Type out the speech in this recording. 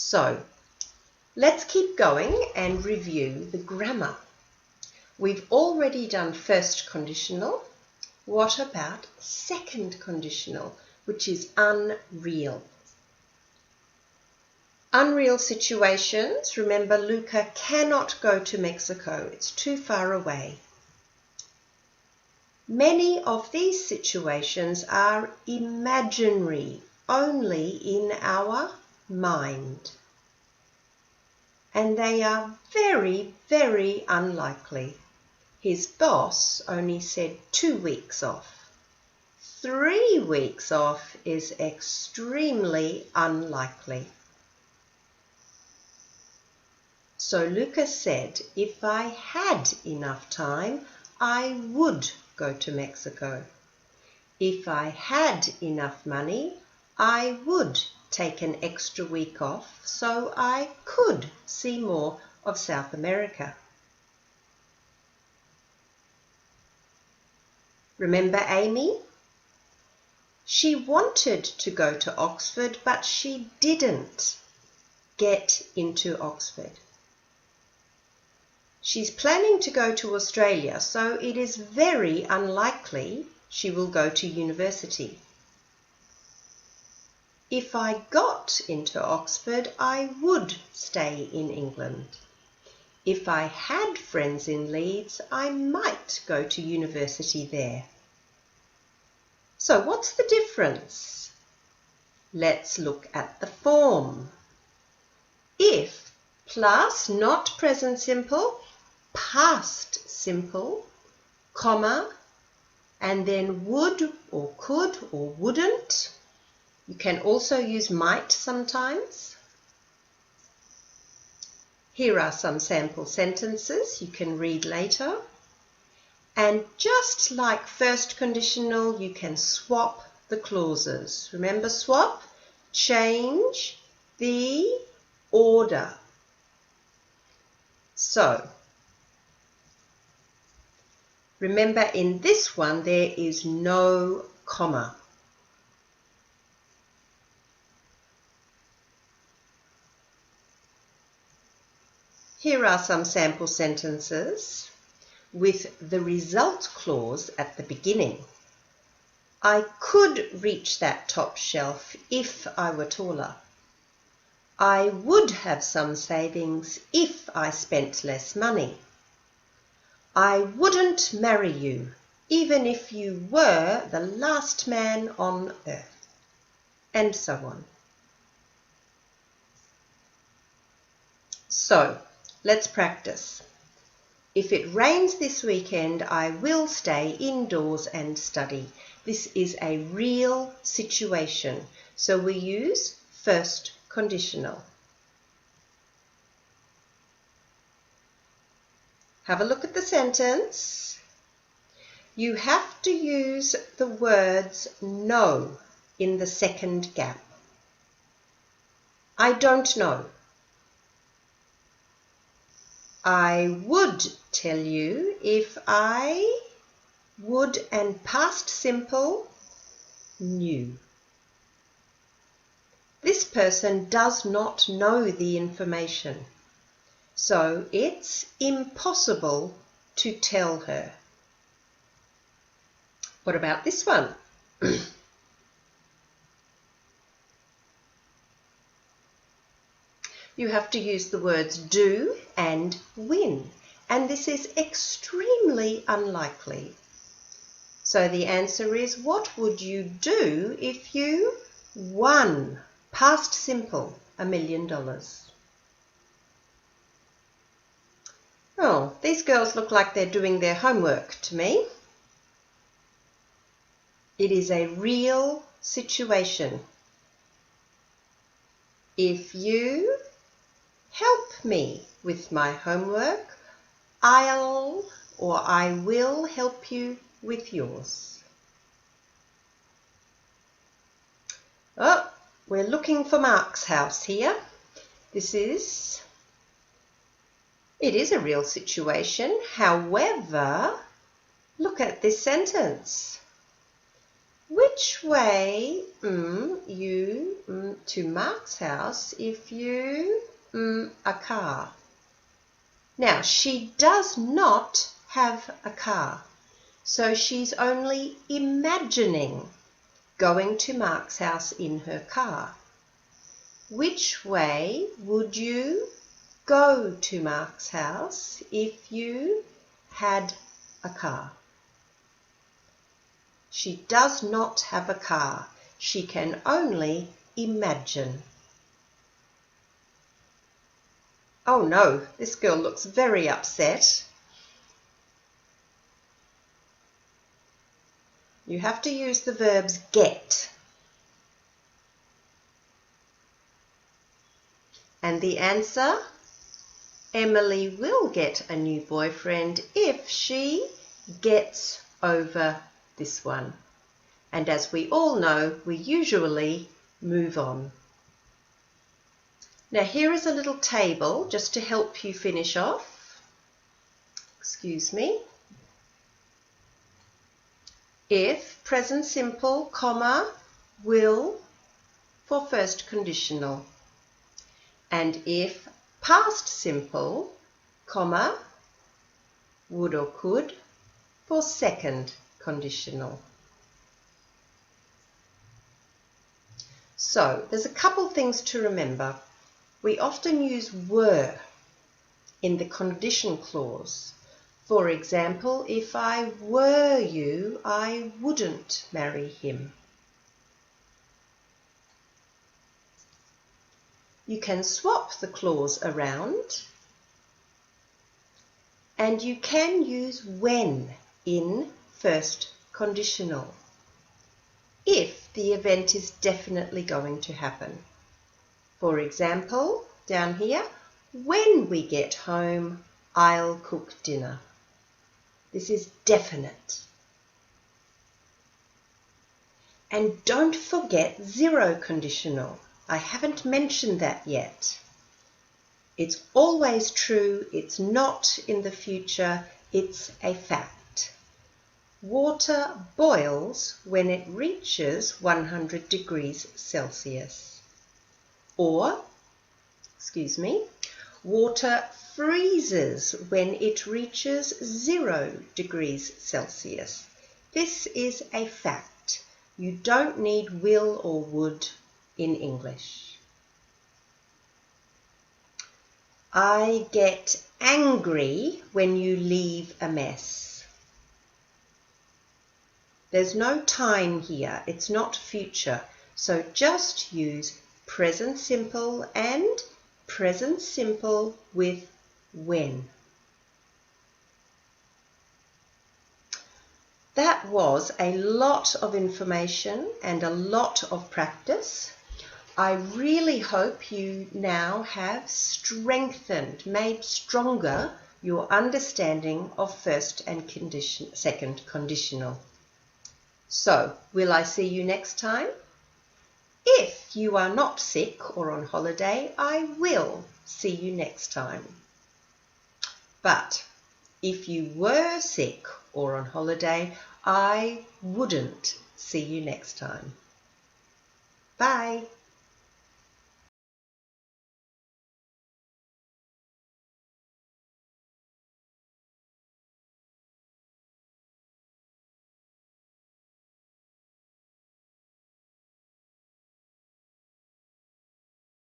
So, let's keep going and review the grammar. We've already done first conditional. What about second conditional, which is unreal? Unreal situations. Remember, Luca cannot go to Mexico. It's too far away. Many of these situations are imaginary, only in our mind. And they are very, very unlikely. His boss only said 2 weeks off. 3 weeks off is extremely unlikely. So Lucas said, if I had enough time, I would go to Mexico. If I had enough money, I would take an extra week off so I could see more of South America. Remember Amy? She wanted to go to Oxford, but she didn't get into Oxford. She's planning to go to Australia, so it is very unlikely she will go to university. If I got into Oxford, I would stay in England. If I had friends in Leeds, I might go to university there. So what's the difference? Let's look at the form. If plus not present simple, past simple, comma, and then would or could or wouldn't. You can also use might sometimes. Here are some sample sentences you can read later. And just like first conditional, you can swap the clauses. Remember swap? Change the order. So, remember in this one there is no comma. Here are some sample sentences with the result clause at the beginning. I could reach that top shelf if I were taller. I would have some savings if I spent less money. I wouldn't marry you, even if you were the last man on earth, and so on. So, let's practice. If it rains this weekend, I will stay indoors and study. This is a real situation, so we use first conditional. Have a look at the sentence. You have to use the words know in the second gap. I don't know. I would tell you if I would, and past simple, knew. This person does not know the information, so it's impossible to tell her. What about this one? You have to use the words do and win, and this is extremely unlikely. So the answer is, what would you do if you won, past simple, $1 million? Oh, these girls look like they're doing their homework to me. It is a real situation. If you help me with my homework, I'll or I will help you with yours. Oh, we're looking for Mark's house here. It is a real situation. However, look at this sentence. Which way you to Mark's house if you a car? Now, she does not have a car, so she's only imagining going to Mark's house in her car. Which way would you go to Mark's house if you had a car? She does not have a car. She can only imagine. Oh no, this girl looks very upset. You have to use the verbs get. And the answer, Emily will get a new boyfriend if she gets over this one. And as we all know, we usually move on. Now here is a little table just to help you finish off. Excuse me. If present simple, comma, will for first conditional. And if past simple, comma, would or could for second conditional. So there's a couple things to remember. We often use were in the condition clause. For example, if I were you, I wouldn't marry him. You can swap the clause around, and you can use when in first conditional if the event is definitely going to happen. For example, down here, when we get home, I'll cook dinner. This is definite. And don't forget zero conditional. I haven't mentioned that yet. It's always true, it's not in the future, it's a fact. Water boils when it reaches 100 degrees Celsius. Or, water freezes when it reaches 0 degrees Celsius. This is a fact. You don't need will or would in English. I get angry when you leave a mess. There's no time here, it's not future, so just use present simple and present simple with when. That was a lot of information and a lot of practice. I really hope you now have strengthened, made stronger your understanding of first and second conditional. So, will I see you next time? If you are not sick or on holiday, I will see you next time. But if you were sick or on holiday, I wouldn't see you next time. Bye.